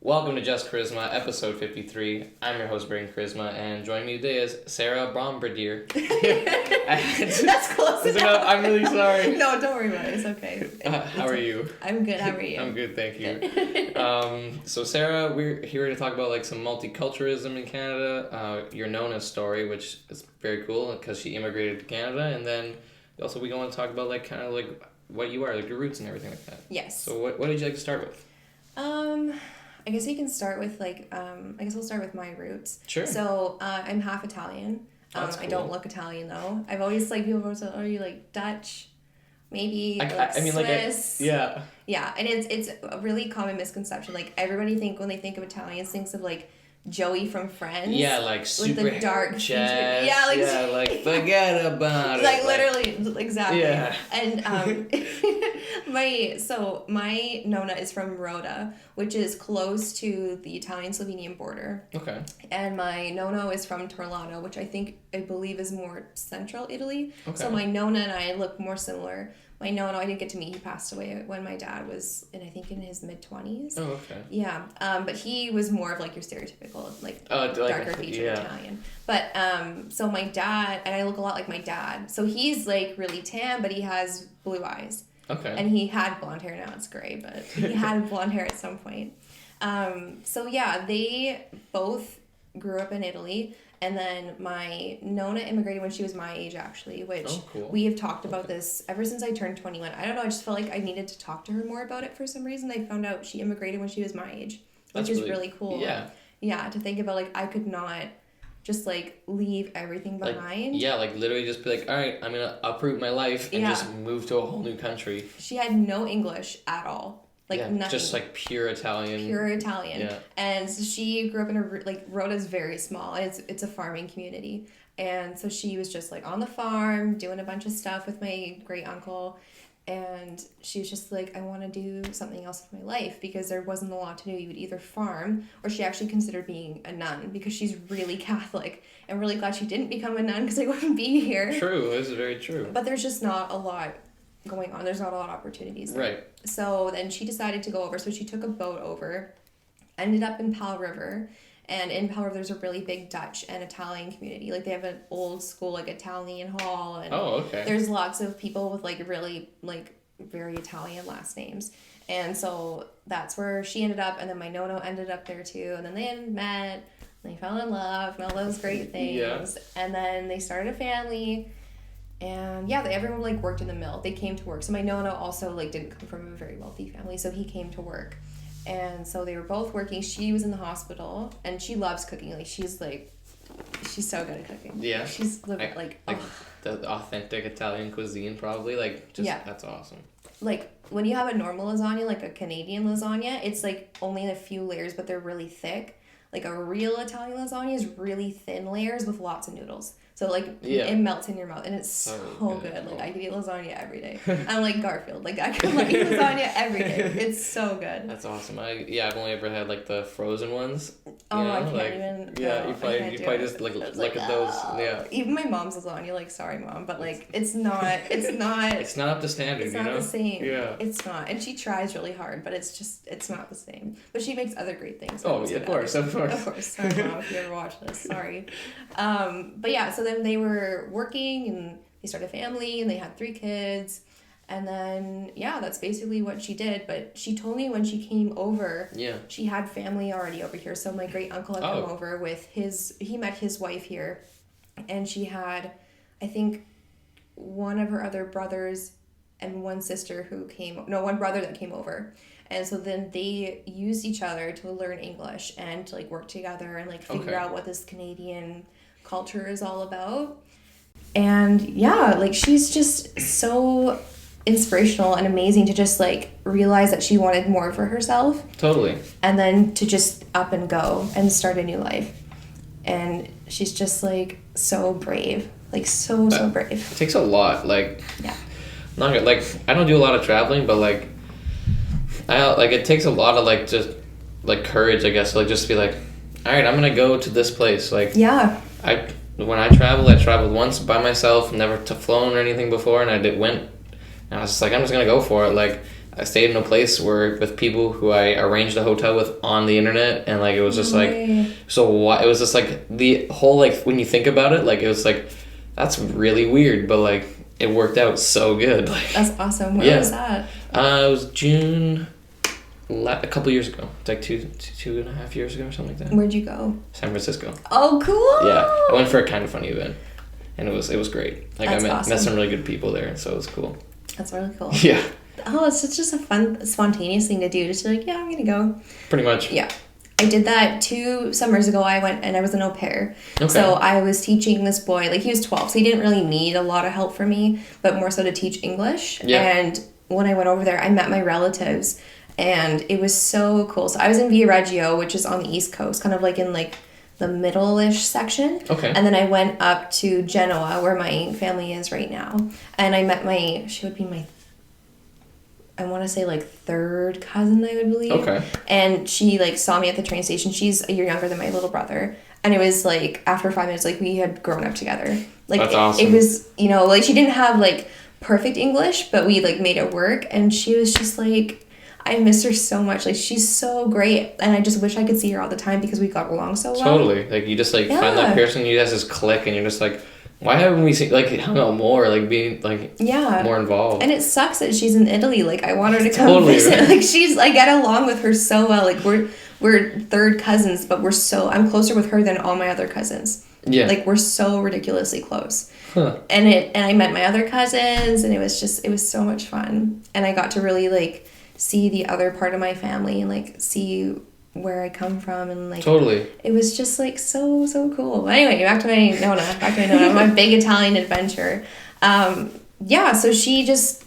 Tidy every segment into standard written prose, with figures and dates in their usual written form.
Welcome to Just Koryzma, episode 53. I'm your host, Braden Koryzma, and joining me today is Sarah Bombardir. That's close enough. I'm really sorry. No, don't worry about it. It's okay. How are you? I'm good. How are you? I'm good, thank you. So Sarah, we're here to talk about like some multiculturalism in Canada. Your Nona's story, which is very cool because she immigrated to Canada, and then also we want to talk about like kind of like what you are, like your roots and everything like that. Yes. So what did you like to start with? I guess we can start with I guess we'll start with my roots. Sure. So I'm half Italian. That's cool. I don't look Italian though. I've always people always are you like Dutch? Maybe I mean, Swiss. Yeah. Yeah, and it's a really common misconception. Like everybody when they think of Italians thinks of like Joey from Friends. Yeah, like super with the dark chest. Yeah, like forget about it. Like literally, exactly. Yeah. And my Nona is from Rhoda, which is close to the Italian-Slovenian border. Okay. And my Nono is from Torlano, which I believe is more central Italy. Okay. So my Nona and I look more similar. My Nono, I didn't get to meet. He passed away when my dad was in his mid-20s. Oh, okay. Yeah, but he was more of like your stereotypical darker featured yeah. Italian. But so my dad, and I look a lot like my dad. So he's like really tan, but he has blue eyes. Okay. And he had blonde hair. Now it's gray, but he had blonde hair at some point. So yeah, they both grew up in Italy. And then my Nona immigrated when she was my age, actually, which cool. we have talked about this ever since I turned 21. I don't know, I just felt like I needed to talk to her more about it for some reason. I found out she immigrated when she was my age, which is really cool. Yeah. Yeah, to think about, like, I could not just, like, leave everything behind. Like literally just be like, all right, I'm going to uproot my life and just move to a whole new country. She had no English at all. Nothing. Just like pure Italian. Pure Italian. Yeah. And so she grew up in Rhoda's very small. It's a farming community. And so she was just like on the farm doing a bunch of stuff with my great uncle. And she was just like, I want to do something else with my life because there wasn't a lot to do. You would either farm or she actually considered being a nun because she's really Catholic. And really glad she didn't become a nun because I wouldn't be here. True. This is very true. But there's just not a lot going on. There's not a lot of opportunities there. Right. So then she decided to go over. So she took a boat over, ended up in Pal River. And in Pal River, there's a really big Dutch and Italian community. Like, they have an old school, like, Italian hall. And there's lots of people with, like, really, like, very Italian last names. And so that's where she ended up. And then my Nono ended up there, too. And then they met. And they fell in love and all those great things. Yeah. And then they started a family. And yeah, everyone like worked in the mill. They came to work. So my Nona also like didn't come from a very wealthy family, so he came to work. And so they were both working. She was in the hospital, and she loves cooking. Like she's so good at cooking. Yeah. She's the authentic Italian cuisine, probably. That's awesome. Like when you have a normal lasagna, like a Canadian lasagna, it's like only a few layers, but they're really thick. Like a real Italian lasagna is really thin layers with lots of noodles. So, it melts in your mouth, and it's so good. Like, I could eat lasagna every day. I'm like Garfield. Like, I could eat lasagna every day. It's so good. That's awesome. I've only ever had, like, the frozen ones. I can't even. Yeah, you probably just, look at those. Yeah. Even my mom's lasagna, like, sorry, Mom, but, like, it's not. It's not up to standard, It's not the same. Yeah. It's not. And she tries really hard, but it's not the same. But she makes other great things. Oh, yeah, of course. Of course. Sorry, Mom, if you ever watch this. Sorry. But, yeah, so then they were working and they started a family and they had 3 kids, and then that's basically what she did. But she told me when she came over, she had family already over here. So my great uncle had come over with he met his wife here, and she had, I think, one of her other brothers and one brother that came over. And so then they used each other to learn English and to like work together and like figure out what this Canadian culture is all about. And she's just so inspirational and amazing to just like realize that she wanted more for herself. Totally. And then to just up and go and start a new life. And she's just like so brave. Like so brave. It takes a lot. Like, yeah. I don't do a lot of traveling, but like it takes a lot of like just like courage, I guess, like just to be like, all right, I'm gonna go to this place. Like, when I traveled once by myself, never flown or anything before, and went, and I was just like, I'm just gonna go for it. Like, I stayed in a place where with people who I arranged a hotel with on the internet, and like it was just like, so what? It was just like the whole like when you think about it, like it was like that's really weird, but like it worked out so good. Like that's awesome. Where was that? It was June, a couple years ago. It's like two and a half years ago or something like that. Where'd you go? San Francisco. Oh, cool. Yeah, I went for a kind of funny event, and it was great. Like that's I met awesome. some really good people there, and so it was cool. That's really cool. Yeah. Oh, it's just a fun, spontaneous thing to do. Just like, yeah, I'm gonna go. Pretty much. Yeah. I did that 2 summers ago. I went and I was an au pair. Okay. So I was teaching this boy, like he was 12, so he didn't really need a lot of help from me, but more so to teach English. Yeah. And when I went over there, I met my relatives, and it was so cool. So I was in Via Reggio, which is on the East Coast, kind of like in like the middle-ish section. Okay. And then I went up to Genoa, where my family is right now. And I met she would be my, I want to say like third cousin, I would believe. Okay. And she like saw me at the train station. She's a year younger than my little brother. And it was like after 5 minutes, like we had grown up together. Like that's awesome. It was, you know, like she didn't have like perfect English, but we like made it work. And she was just like, I miss her so much. Like she's so great, and I just wish I could see her all the time because we got along so well. Totally. Like you just like find that person, you guys just click, and you're just like, why haven't we seen like hung out more, like being like more involved? And it sucks that she's in Italy. Like I want her to come totally, visit. right? Like I get along with her so well. Like we're third cousins, but I'm closer with her than all my other cousins. Yeah. Like we're so ridiculously close. Huh. And I met my other cousins, and it was so much fun, and I got to really like see the other part of my family and like see where I come from, and like totally it was just like so cool. Anyway, back to my Nona, my big Italian adventure. So she just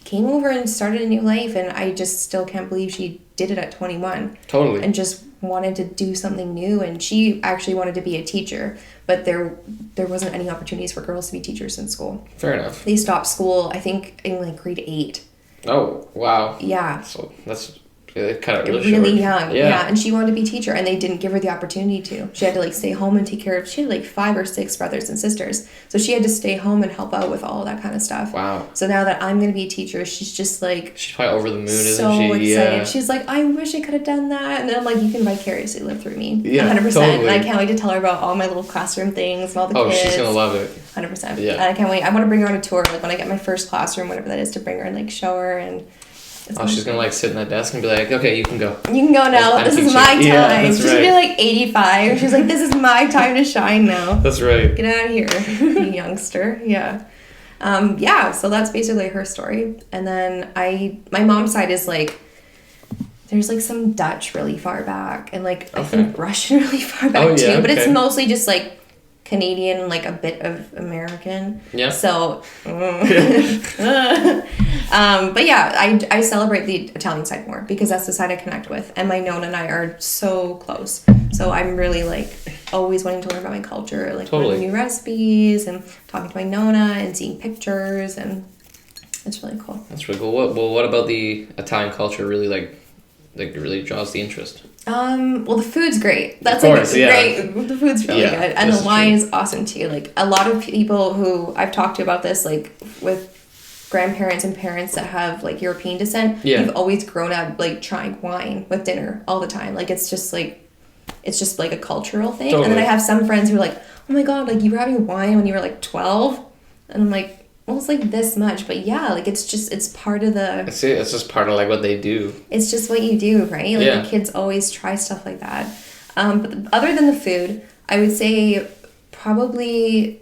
came over and started a new life, and I just still can't believe she did it at 21. Totally. And just wanted to do something new, and she actually wanted to be a teacher, but there wasn't any opportunities for girls to be teachers in school. Fair enough. They stopped school, I think, in like grade 8. Oh, wow. Yeah. So that's kind of really young. Yeah. And she wanted to be a teacher, and they didn't give her the opportunity to. She had to like stay home and take care of, she had like 5 or 6 brothers and sisters. So she had to stay home and help out with all that kind of stuff. Wow. So now that I'm going to be a teacher, she's just like, she's probably over the moon, isn't so she? excited. Yeah. She's like, I wish I could have done that. And then I'm like, you can vicariously live through me. Yeah, 100%. totally. And I can't wait to tell her about all my little classroom things and all the kids. Oh, she's going to love it. 100%. Yeah. And I can't wait. I want to bring her on a tour, like when I get my first classroom, whatever that is, to bring her and like show her. And she's gonna like sit in that desk and be like, okay, you can go. You can go now. This is my time. Yeah, that's She's right. gonna be like 85. She's like, this is my time to shine now. That's right. Get out of here, you youngster. Yeah. So that's basically her story. And then my mom's side is like, there's like some Dutch really far back, and like I think Russian really far back too. But it's mostly just like Canadian and like a bit of American. Yeah. So, but yeah, I celebrate the Italian side more because that's the side I connect with, and my Nona and I are so close. So I'm really like always wanting to learn about my culture, like learning new recipes and talking to my Nona and seeing pictures, and it's really cool. That's really cool. What about the Italian culture really like really draws the interest? Well, the food's great. That's great. The food's really good, and the wine is awesome too. Like a lot of people who I've talked to about this, like with grandparents and parents that have like European descent, you've always grown up like trying wine with dinner all the time. Like it's just like a cultural thing. Totally. And then I have some friends who are like, oh my god, like you were having wine when you were like 12, and I'm like, well, it's like this much, but yeah, like it's part of the. It's just part of like what they do. It's just what you do, right? Like the kids always try stuff like that. But other than the food, I would say probably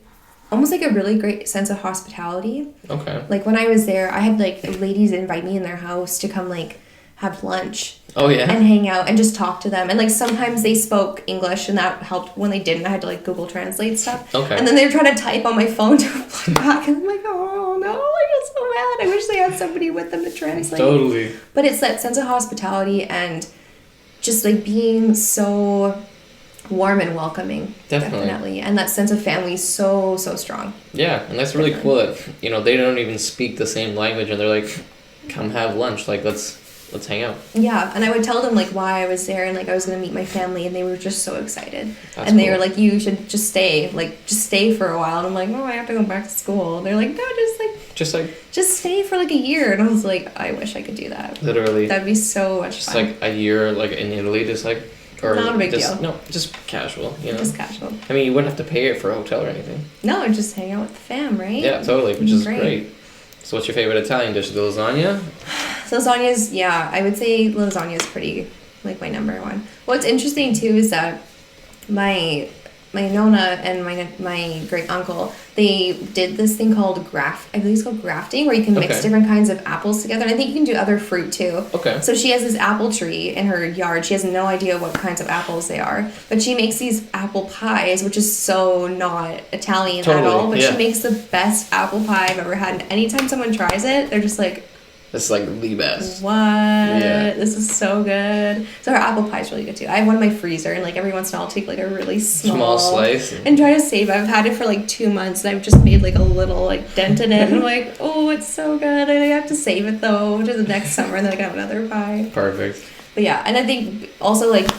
almost like a really great sense of hospitality. Okay. Like when I was there, I had like ladies invite me in their house to come like have lunch. Oh yeah. And hang out and just talk to them. And like sometimes they spoke English, and that helped. When they didn't, I had to like Google Translate stuff. Okay. And then they were trying to type on my phone to reply back, and I'm like, oh no, I feel so bad. I wish they had somebody with them to translate. Totally. But it's that sense of hospitality and just like being so warm and welcoming. Definitely. And that sense of family is so strong. Yeah, and that's really cool that they don't even speak the same language, and they're like, come have lunch, like let's let's hang out. Yeah, and I would tell them like why I was there and like I was gonna meet my family, and they were just so excited. That's and they cool. were like, "You should just stay for a while." And I'm like, "No, I have to go back to school." And they're like, "No, just stay for like a year." And I was like, "I wish I could do that. Literally. That'd be so much just fun." like a year like in Italy, just like or not a big just, deal. No, just casual. You know. Just casual. I mean, you wouldn't have to pay it for a hotel or anything. No, just hang out with the fam, right? Yeah, totally, which is great. So, what's your favorite Italian dish? The lasagna? So lasagna's, yeah, I would say lasagna is pretty, like, my number one. What's interesting, too, is that my Nona and my great uncle, they did this thing called I believe it's called grafting, where you can mix different kinds of apples together. And I think you can do other fruit, too. Okay. So she has this apple tree in her yard. She has no idea what kinds of apples they are. But she makes these apple pies, which is so not Italian at all. But she makes the best apple pie I've ever had. And anytime someone tries it, they're just like, it's like the best. What? Yeah. This is so good. So her apple pie is really good too. I have one in my freezer, and like every once in a while I'll take like a really small slice and try to save it. I've had it for like 2 months, and I've just made like a little like dent in it. And I'm like, oh, it's so good. I have to save it though to the next summer, and then I can have another pie. Perfect. But yeah, and I think also like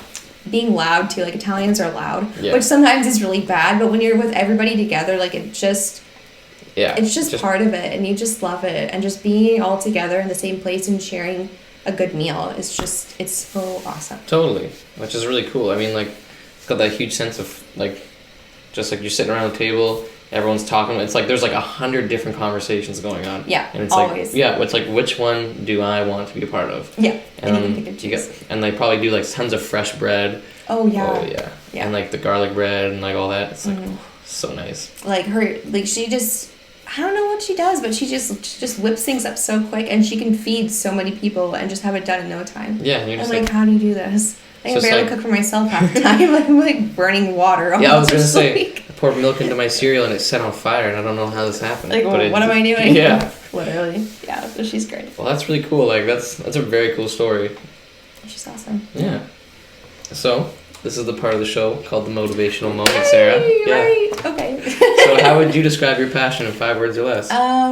being loud too. Like Italians are loud, which sometimes is really bad. But when you're with everybody together, like it's just part of it, and you just love it, and just being all together in the same place and sharing a good meal is just, it's so awesome. Totally, which is really cool. I mean, like, it's got that huge sense of like, just like you're sitting around the table, everyone's talking. It's like there's like 100 different conversations going on. Yeah, and it's always. Like, it's like which one do I want to be a part of? Yeah, and and they probably do like tons of fresh bread. Oh yeah. Oh yeah. And like the garlic bread and like all that. It's like so nice. Like she just, I don't know what she does, but she just whips things up so quick, and she can feed so many people and just have it done in no time. Yeah, and you're just like, how do you do this? I can barely cook for myself half the time. Like, I'm like burning water. Yeah, I was gonna say, I poured milk into my cereal and it set on fire, and I don't know how this happened. Like, what am I doing? Yeah, literally. Yeah, so she's great. Well, that's really cool. Like, that's a very cool story. She's awesome. Yeah. So, this is the part of the show called the motivational moment, Sarah. Yeah. Right. Okay. So, how would you describe your passion in 5 words or less? I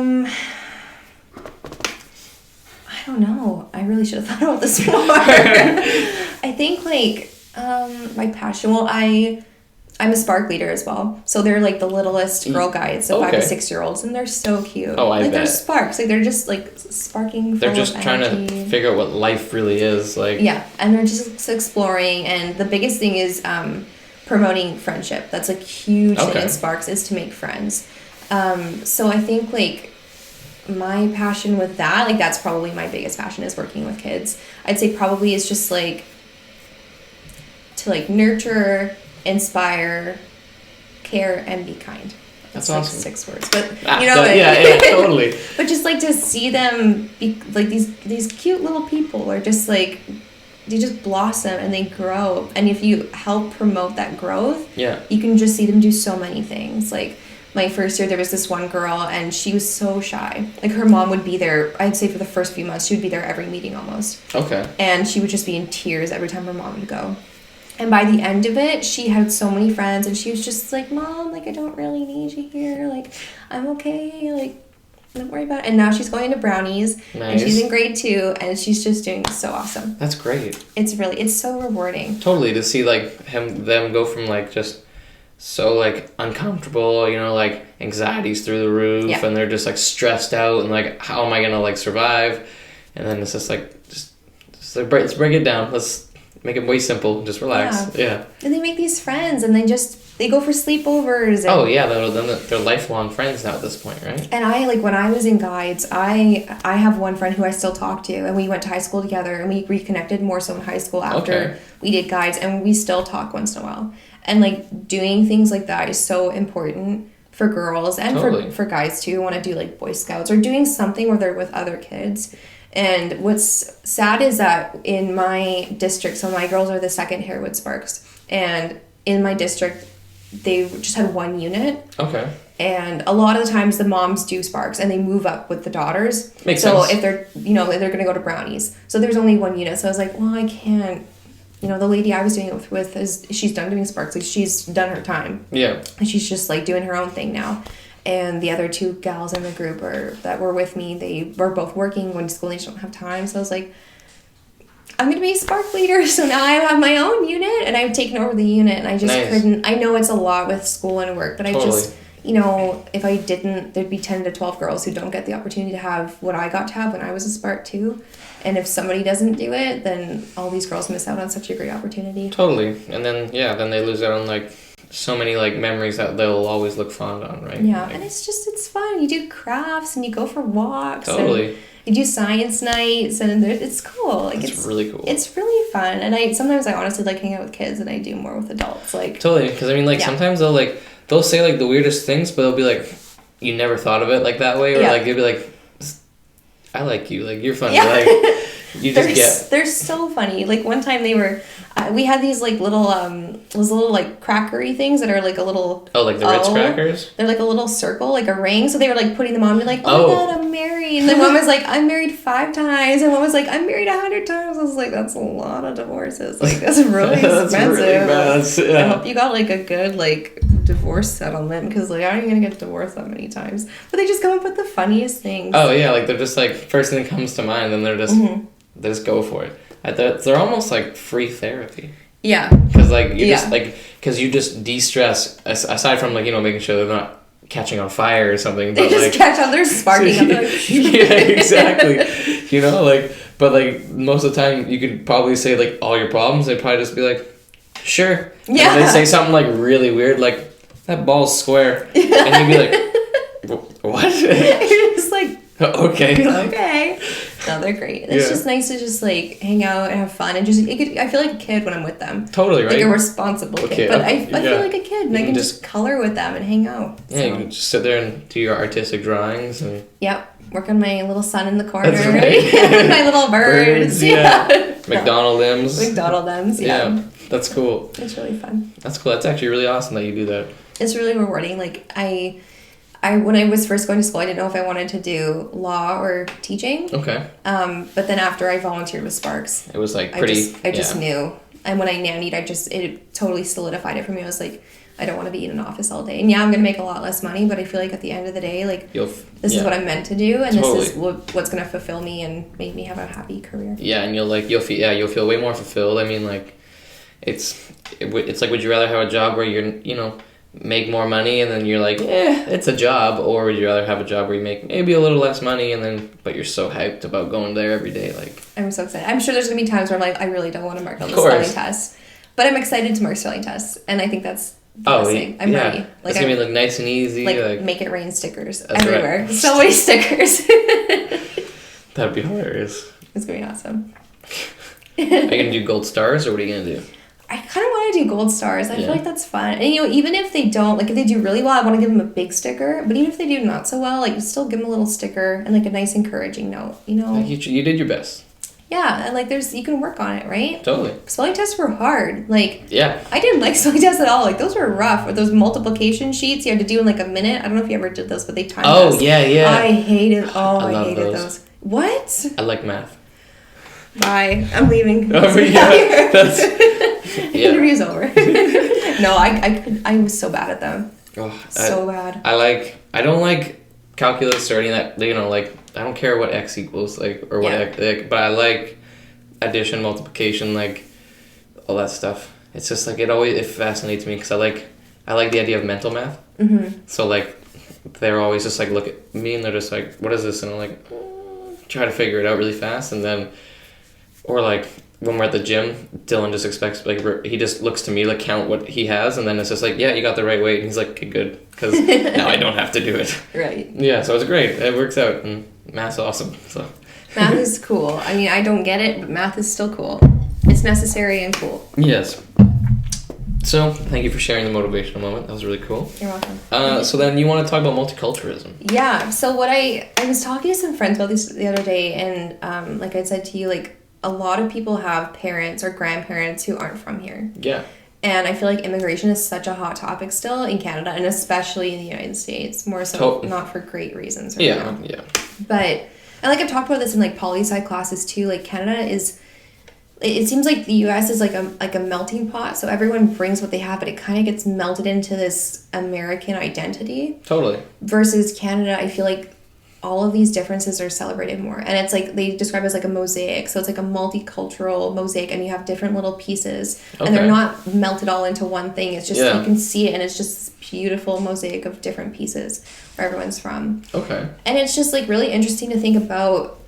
don't know. I really should have thought about this more. I think like my passion. Well, I'm a Spark leader as well. So they're like the littlest Girl Guides, so 5 to 6 year olds, and they're so cute. Oh, I bet. They're sparks. Like they're just like sparking. They're just trying to figure out what life really is like. Yeah, and they're just exploring, and the biggest thing is promoting friendship. That's like huge thing in Sparks, is to make friends. So I think like my passion with that, like that's probably my biggest passion, is working with kids. I'd say probably is just like to like nurture, inspire, care, and be kind. That's like awesome. 6 words, but yeah, totally. But just like to see them be like these cute little people, are just like they just blossom and they grow. And if you help promote that growth, you can just see them do so many things. Like my first year, there was this one girl, and she was so shy. Like her mom would be there, I'd say for the first few months, she would be there every meeting almost. Okay. And she would just be in tears every time her mom would go. And by the end of it, she had so many friends, and she was just like, Mom, like, I don't really need you here. Like, I'm okay. Like, don't worry about it. And now she's going into Brownies. Nice. And she's in grade 2, and she's just doing so awesome. That's great. It's so rewarding. Totally, to see like them go from like just so like uncomfortable, you know, like anxieties through the roof, and they're just like stressed out and like, how am I gonna like survive? And then it's just like let's break it down. Let's make it way simple. Just relax. Yeah. And they make these friends, and they go for sleepovers. And they're lifelong friends now at this point, right? And I, like, when I was in Guides, I have one friend who I still talk to, and we went to high school together, and we reconnected more so in high school after we did Guides, and we still talk once in a while. And like doing things like that is so important for girls and for guys too, who want to do like Boy Scouts or doing something where they're with other kids. And what's sad is that in my district, so my girls are the second Harewood Sparks, and in my district they just had one unit. Okay. And a lot of the times the moms do Sparks and they move up with the daughters. Makes sense. So if they're going to go to Brownies. So there's only one unit. So I was like, well, I can't. The lady I was doing it with she's done doing Sparks. Like, she's done her time. Yeah. And she's just like doing her own thing now. And the other 2 gals in the group that were with me, they were both working, going to school, and they just don't have time. So I was like, I'm going to be a spark leader. So now I have my own unit and I've taken over the unit and I just couldn't. I know it's a lot with school and work, but I just, you know, if I didn't, there'd be 10 to 12 girls who don't get the opportunity to have what I got to have when I was a spark too. And if somebody doesn't do it, then all these girls miss out on such a great opportunity. Totally. And then, then they lose out on, like, so many, like, memories that they'll always look fond on, right? Yeah, like, and it's fun. You do crafts and you go for walks. Totally. And you do science nights and it's cool. Like, it's really cool. It's really fun. And sometimes I honestly like hang out with kids and I do more with adults. Like, totally. Because, I mean, like, sometimes they'll say, like, the weirdest things, but they'll be like, you never thought of it, like, that way. Or, like, they'll be like, I like you. Like, you're funny. Yeah. Like, you just they're so funny. Like, one time they were, we had these, like, little, those little, like, crackery things that are, like, a little... Oh, like the Ritz crackers? They're, like, a little circle, like a ring. So they were, like, putting them on. They're like, oh, my God, I'm married. And then one was like, I'm married 5 times. And one was like, I'm married 100 times. I was like, that's a lot of divorces. Like, that's really expensive. That's really bad. I hope you got, like, a good, like, divorce settlement. Because, like, how are you going to get divorced that many times? But they just come up with the funniest things. Oh, yeah. Like, they're just, like, first thing that comes to mind. And they're just... They just go for it. They're almost like free therapy. Yeah. Because like you just de-stress aside from like, you know, making sure they're not catching on fire or something. They but just like, catch on. They're sparking up. Like, yeah, exactly. You know, like, but like most of the time you could probably say like all your problems. They'd probably just be like, sure. Yeah. And they say something like really weird, like that ball's square, and you'd be like, what? You're just like, okay. Okay. No, they're great. It's just nice to just like hang out and have fun and just I feel like a kid when I'm with them. Totally, right? Like a responsible kid. But I feel like a kid and I can just color with them and hang out. Yeah, you can just sit there and do your artistic drawings and work on my little sun in the corner. That's right. My little birds. McDonald limbs. McDonald limbs, yeah. That's cool. It's really fun. That's cool. That's actually really awesome that you do that. It's really rewarding. Like I when I was first going to school, I didn't know if I wanted to do law or teaching. Okay. But then after I volunteered with Sparks, it was like pretty. I just knew. And when I nannied, it totally solidified it for me. I was like, I don't want to be in an office all day. And yeah, I'm gonna make a lot less money, but I feel like at the end of the day, like this is what I'm meant to do, and this is what's gonna fulfill me and make me have a happy career. Yeah, and you'll feel way more fulfilled. I mean, like, it's like, would you rather have a job where you're make more money and then you're like, it's a job, or would you rather have a job where you make maybe a little less money but you're so hyped about going there every day? Like, I'm so excited. I'm sure there's gonna be times where I'm like, I really don't want to mark on the spelling test, but I'm excited to mark spelling tests, and I think that's I'm ready. Like, it's gonna be like nice and easy. Like make it rain stickers everywhere. Right. So many stickers. That'd be hilarious. It's gonna be awesome. Are you gonna do gold stars, or what are you gonna do? I kind of want to do gold stars. I feel like that's fun. And, even if they don't, like, if they do really well, I want to give them a big sticker. But even if they do not so well, like, still give them a little sticker and, like, a nice encouraging note, Like you did your best. Yeah, and, like, you can work on it, right? Totally. Spelling tests were hard. Like, yeah. I didn't like spelling tests at all. Like, those were rough. Or those multiplication sheets you had to do in, like, a minute. I don't know if you ever did those, but they timed us. Oh, yeah. I hated those. What? I like math. Bye. I'm leaving. Oh, Interview's over. No, I was so bad at them. So bad. I don't like calculus or any of that, like, I don't care what x equals, like, or what x, like, but I like addition, multiplication, like, all that stuff. It's just, like, it fascinates me, because I like the idea of mental math. Mm-hmm. So, like, they're always just, like, look at me, and they're just like, what is this? And I'm like, try to figure it out really fast, and then, or, like, when we're at the gym, Dylan just expects, like, he just looks to me to count what he has, and then it's just like, yeah, you got the right weight, and he's like, okay, good, because now I don't have to do it. Right. Yeah, so it's great. It works out, and math's awesome. So math is cool. I mean, I don't get it, but math is still cool. It's necessary and cool. Yes. So, thank you for sharing the motivational moment. That was really cool. You're welcome. So then you want to talk about multiculturalism. Yeah. So what I was talking to some friends about this the other day, and like I said to you, like, a lot of people have parents or grandparents who aren't from here. Yeah. And I feel like immigration is such a hot topic still in Canada, and especially in the United States, more so not for great reasons right now. Yeah. But, and like I've talked about this in like poli-sci classes too, like Canada is, it seems like the US is like a melting pot, so everyone brings what they have, but it kind of gets melted into this American identity. Totally. Versus Canada, I feel like all of these differences are celebrated more. And it's like they describe it as like a mosaic. So it's like a multicultural mosaic, and you have different little pieces, and they're not melted all into one thing. It's just you can see it, and it's just this beautiful mosaic of different pieces where everyone's from. Okay. And it's just like really interesting to think about,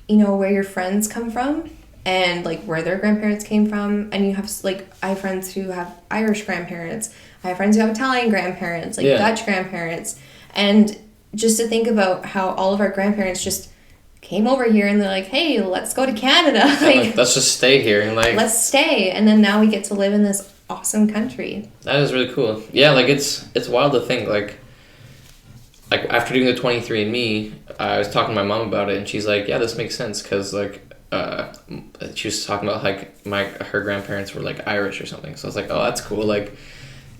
you know, where your friends come from and like where their grandparents came from. And you have like, I have friends who have Irish grandparents. I have friends who have Italian grandparents, like Dutch grandparents. And just to think about how all of our grandparents just came over here and they're like, hey, let's go to Canada. Like, let's just stay here. And like, let's stay. And then now we get to live in this awesome country. That is really cool. Yeah, like it's wild to think like after doing the 23andMe, I was talking to my mom about it, and she's like, yeah, this makes sense, because like she was talking about like her grandparents were like Irish or something. So I was like, oh, that's cool. Like,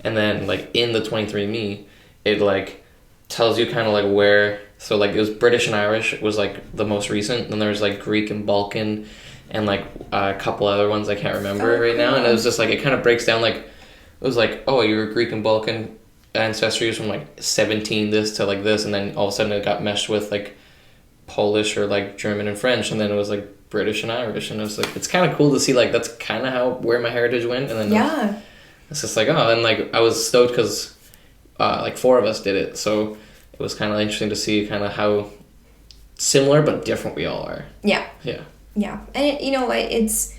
and then like in the 23andMe, it like tells you kind of like where, so like it was British and Irish was like the most recent, then there's like Greek and Balkan and like a couple other ones I can't remember right now, and it was just like it kind of breaks down like it was like, oh, you were Greek and Balkan ancestry is from like 17 this to like this, and then all of a sudden it got meshed with like Polish or like German and French, and then it was like British and Irish, and it was like it's kind of cool to see like that's kind of how where my heritage went, and then it's just like, oh, and like I was stoked because like 4 of us did it, so it was kind of interesting to see kind of how similar but different we all are. Yeah, and it, you know, it's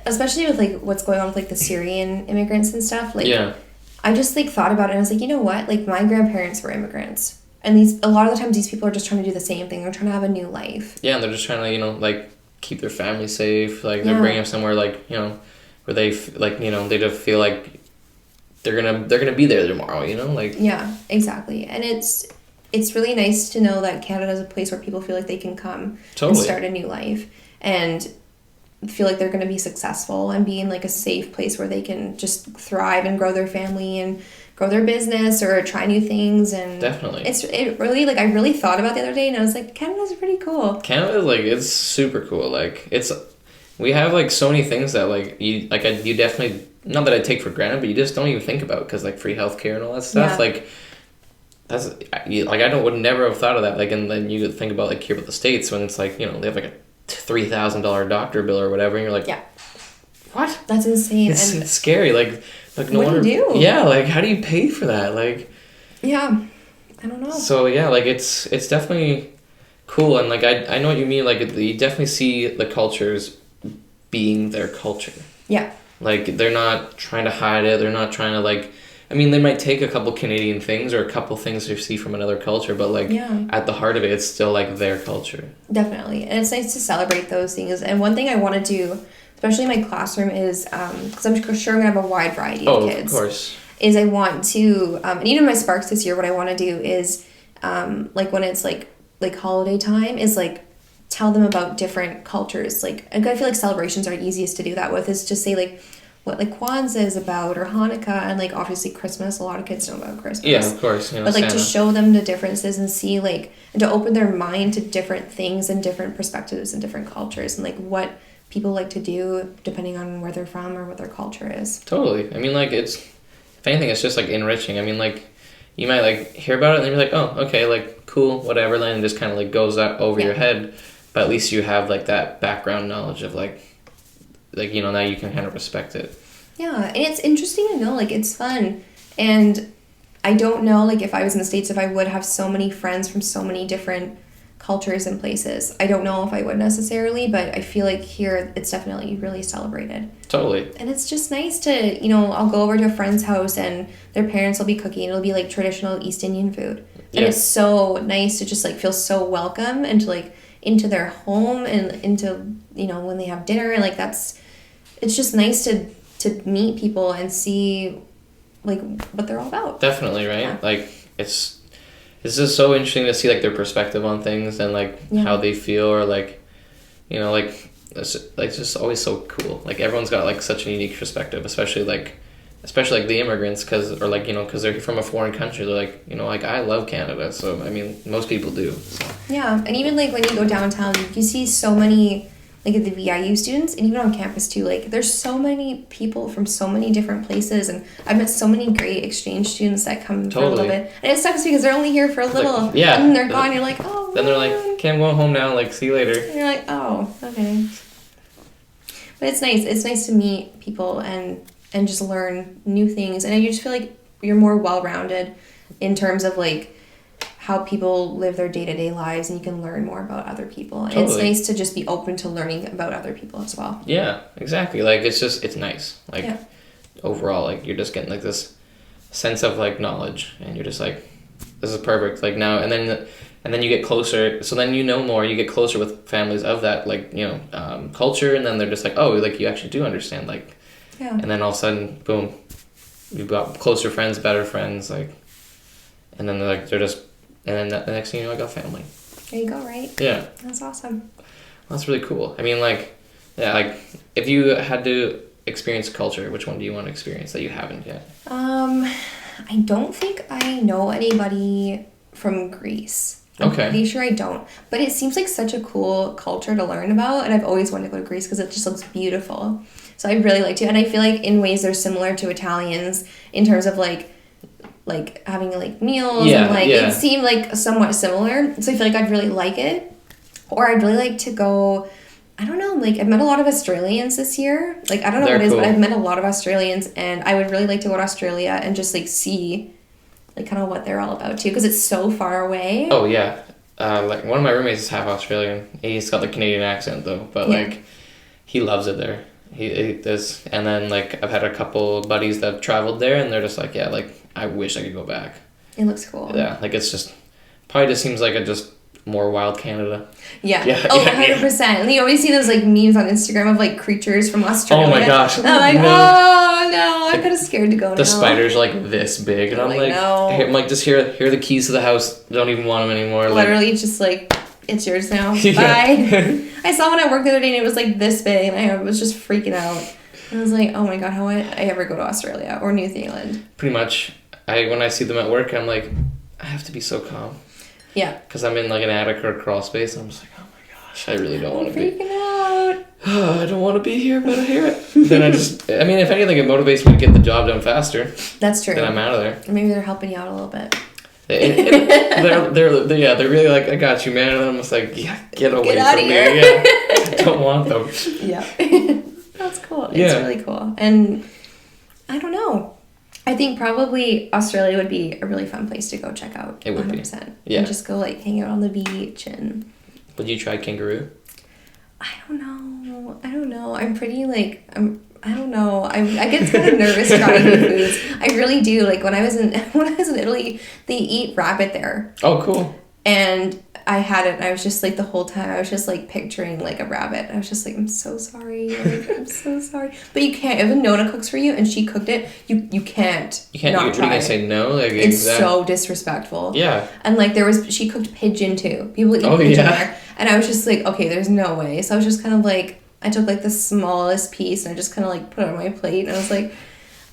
especially with like what's going on with like the Syrian immigrants and stuff. Like, I just like thought about it, and I was like, you know what? Like my grandparents were immigrants, and a lot of the times these people are just trying to do the same thing. They're trying to have a new life. Yeah, and they're just trying to, you know, like keep their family safe. Like they're bringing them somewhere like, you know, where they like, you know, they just feel like they're gonna be there tomorrow, you know, like. Yeah, exactly, and it's really nice to know that Canada is a place where people feel like they can come and start a new life and feel like they're going to be successful and be in like a safe place where they can just thrive and grow their family and grow their business or try new things. And definitely it really, like, I really thought about the other day, and I was like, Canada's pretty cool. Canada, like, it's super cool. Like, we have like so many things that like you definitely, not that I take for granted, but you just don't even think about, because like free healthcare and all that stuff, like that's like I would never have thought of that. Like, and then you think about like here with the States, when it's like, you know, they have like a $3,000 doctor bill or whatever, and you're like, what? That's insane. It's scary. Like no what do you do? Yeah, like how do you pay for that? Like, yeah, I don't know. So yeah, like it's definitely cool, and like I know what you mean. Like you definitely see the cultures being their culture. Yeah. Like they're not trying to hide it. They're not trying to like. I mean, they might take a couple Canadian things or a couple things you see from another culture, but like at the heart of it, it's still like their culture. Definitely, and it's nice to celebrate those things. And one thing I want to do, especially in my classroom, is because I'm sure I'm gonna have a wide variety of kids. Of course. Is I want to, and even my Sparks this year, what I want to do is, like when it's like holiday time, is like tell them about different cultures. Like I feel like celebrations are easiest to do that with. Is just say like what like Kwanzaa is about, or Hanukkah, and like obviously Christmas. A lot of kids know about Christmas. Yeah, of course. You know, but like Santa. to show them the differences and see like, and to open their mind to different things and different perspectives and different cultures, and like what people like to do depending on where they're from or what their culture is. Totally. I mean, like if anything, it's just like enriching. I mean, like you might like hear about it and then you're like, oh, okay, like cool, whatever. Then it just kind of like goes over your head. But at least you have like that background knowledge of like you know, now you can kind of respect it. Yeah, and it's interesting to know, like it's fun, and I don't know like if I was in the States if I would have so many friends from so many different cultures and places. I don't know if I would necessarily, but I feel like here it's definitely really celebrated. Totally. And it's just nice to, you know, I'll go over to a friend's house and their parents will be cooking. It'll be like traditional East Indian food. And it's so nice to just like feel so welcome and to like into their home and into, you know, when they have dinner, and like it's just nice to meet people and see like what they're all about. Definitely, right? Yeah. Like it's just so interesting to see like their perspective on things and like how they feel, or like, you know, like it's just always so cool. Like everyone's got like such a unique perspective, especially like the immigrants, because they're from a foreign country. They're like, you know, like I love Canada, so I mean most people do. So. Yeah, and even like when you go downtown, you see so many like the VIU students, and even on campus too. Like there's so many people from so many different places, and I've met so many great exchange students that come for a little bit, and it sucks because they're only here for a little, and then they're gone. You're like, oh. then they're like, okay, I'm going home now, like, see you later. And you're like, oh, okay. But it's nice. It's nice to meet people and just learn new things. And you just feel like you're more well-rounded in terms of, like, how people live their day-to-day lives, and you can learn more about other people. And it's nice to just be open to learning about other people as well. Yeah, exactly. Like, it's nice. Like, overall, like, you're just getting, like, this sense of, like, knowledge, and you're just like, this is perfect. Like, now, and then you get closer, so then you know more, you get closer with families of that, like, you know, culture, and then they're just like, oh, like, you actually do understand, like, and then all of a sudden, boom, you've got closer friends, better friends, like, and then they're just, and then the next thing you know, I got family. There you go, right? Yeah. That's awesome. That's really cool. I mean, like, yeah, like, if you had to experience culture, which one do you want to experience that you haven't yet? I don't think I know anybody from Greece. I'm pretty sure I don't. But it seems like such a cool culture to learn about, and I've always wanted to go to Greece because it just looks beautiful. So I'd really like to. And I feel like in ways they're similar to Italians in terms of, like having, like, meals and, like, it seemed, like, somewhat similar. So I feel like I'd really like it. Or I'd really like to go, I don't know, like, I've met a lot of Australians this year. Like, I don't know what it is, but I've met a lot of Australians, and I would really like to go to Australia and just, like, see, like, kind of what they're all about too, because it's so far away. Oh yeah, like, one of my roommates is half Australian. He's got the Canadian accent though, but like, he loves it there. He does. And then, like, I've had a couple buddies that have traveled there, and they're just like, yeah, like, I wish I could go back. It looks cool. Yeah, like, it's just probably just seems like a just more wild Canada. Yeah. 100%. And you always see those, like, memes on Instagram of, like, creatures from Australia. Oh my gosh. And I'm like, oh no, I'm kind of scared to go now. The spiders are, like, this big, and I'm like, no. I'm like, just here are the keys to the house. Don't even want them anymore. Literally, like, just like, it's yours now. Bye. I saw one at work the other day, and it was, like, this big, and I was just freaking out. I was like, oh my god, how would I ever go to Australia or New Zealand? Pretty much. When I see them at work, I'm like, I have to be so calm. Yeah. Because I'm in, like, an attic or a crawl space, and I'm just like, oh my gosh, I really don't want to be. Freaking out. I don't want to be here, but I hear it. Then I mean, if anything, it motivates me to get the job done faster. That's true. Then I'm out of there. Maybe they're helping you out a little bit. They're really like, I got you, man. And I'm just like, yeah, get away out from of me. here. Yeah, I don't want them. Yeah. That's cool. It's really cool. And I don't know. I think probably Australia would be a really fun place to go check out. It would 100%. be. Yeah. And just go, like, hang out on the beach and... Would you try Kangaroo? I don't know. I'm pretty, like... I don't know. I get kind of nervous trying new foods. I really do. Like, when I was in Italy, they eat rabbit there. Oh, cool. And I had it, and I was just, like, the whole time, I was just, like, picturing, like, a rabbit. I was just like, I'm so sorry. Like, I'm so sorry. But you can't. If Nona cooks for you, and she cooked it, you can't. You can't. Not What are you gonna say no? Like, it's so disrespectful. Yeah. And, like, she cooked pigeon too. People eat pigeon there. And I was just like, okay, there's no way. So I was just kind of like, I took, like, the smallest piece, and I just kind of, like, put it on my plate, and I was like,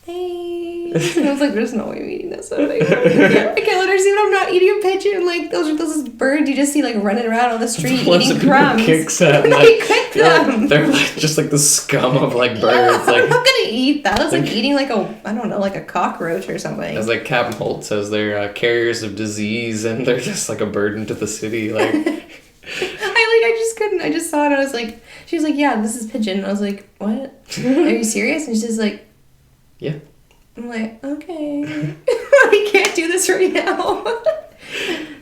thanks. And I was like, there's no way I'm eating this. I can't let her see when I'm not eating a pigeon. Like, those birds you just see, like, running around on the street eating crumbs. Kicks at, and like, I cook them. They're like, just like the scum of, like, birds. Yeah, like, I'm not gonna eat that. It's like eating, like, I don't know, like a cockroach or something. As, like, Captain Holt says, they're carriers of disease, and they're just, like, a burden to the city. Like, I just couldn't. I just saw it, and I was like, she was like, yeah, this is pigeon. And I was like, what? Are you serious? And she's like, yeah. I'm like, okay. I can't do this right now.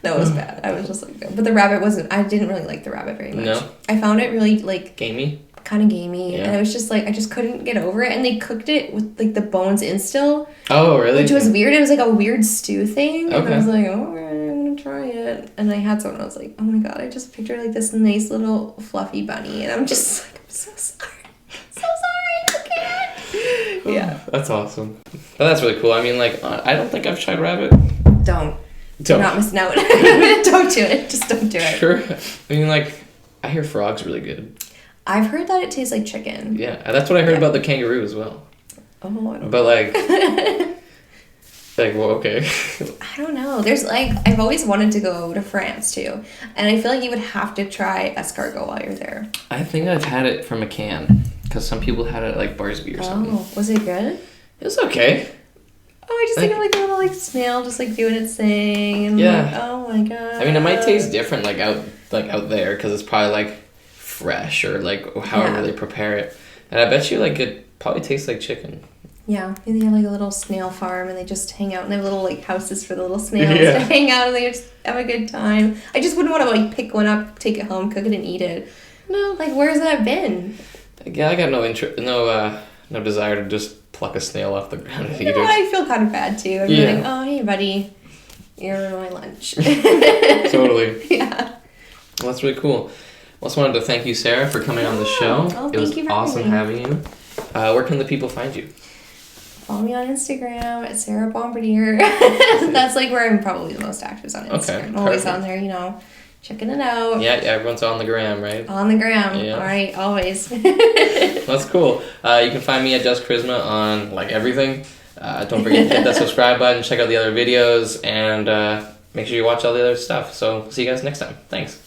That was bad. I was just like, no. But the rabbit I didn't really like the rabbit very much. No? I found it really, like... Gamey? Kind of gamey. Yeah. And I was just like, I just couldn't get over it. And they cooked it with, like, the bones in still. Oh, really? Which was weird. It was like a weird stew thing. Okay. And I was like, oh, I'm going to try it. And I had some, and I was like, oh my god, I just pictured, like, this nice little fluffy bunny. And I'm just like, I'm so sorry. So sorry. I can't. Yeah. That's awesome. But that's really cool. I mean, like, I don't think I've tried rabbit. Don't. You're not missing out. Don't do it. Just don't do it. Sure. I mean, like, I hear frog's really good. I've heard that it tastes like chicken. Yeah, that's what I heard about the kangaroo as well. Oh, I don't But, know. like, well, okay. I don't know. There's, like, I've always wanted to go to France too, and I feel like you would have to try escargot while you're there. I think I've had it from a can, because some people had it at, like, Barsby or something. Oh, was it good? It was okay. Oh, I just think of like a little like snail just like doing its thing, and Yeah. like, oh my god. I mean, it might taste different like out there because it's probably like fresh or like however they prepare it, and I bet you like it probably tastes like chicken. Yeah, maybe they have like a little snail farm and they just hang out and they have little like houses for the little snails to hang out and they just have a good time. I just wouldn't want to like pick one up, take it home, cook it and eat it. No, like where's that been? Yeah, I got no desire to just pluck a snail off the ground and eat it. I feel kind of bad too. I'd be like, oh hey buddy, you're my lunch. Totally. Yeah. Well, that's really cool. I also wanted to thank you, Sarah, for coming on the show. Oh, it was thank you for awesome having you. Where can the people find you? Follow me on Instagram at Sarah Bombardir. That's like where I'm probably the most active on Instagram. Okay, I'm always on there, checking it out. Yeah, everyone's on the gram, right? On the gram. Yeah. All right, always. That's cool. You can find me at Just Koryzma on like everything. Don't forget to hit that subscribe button, check out the other videos, and make sure you watch all the other stuff. So see you guys next time. Thanks.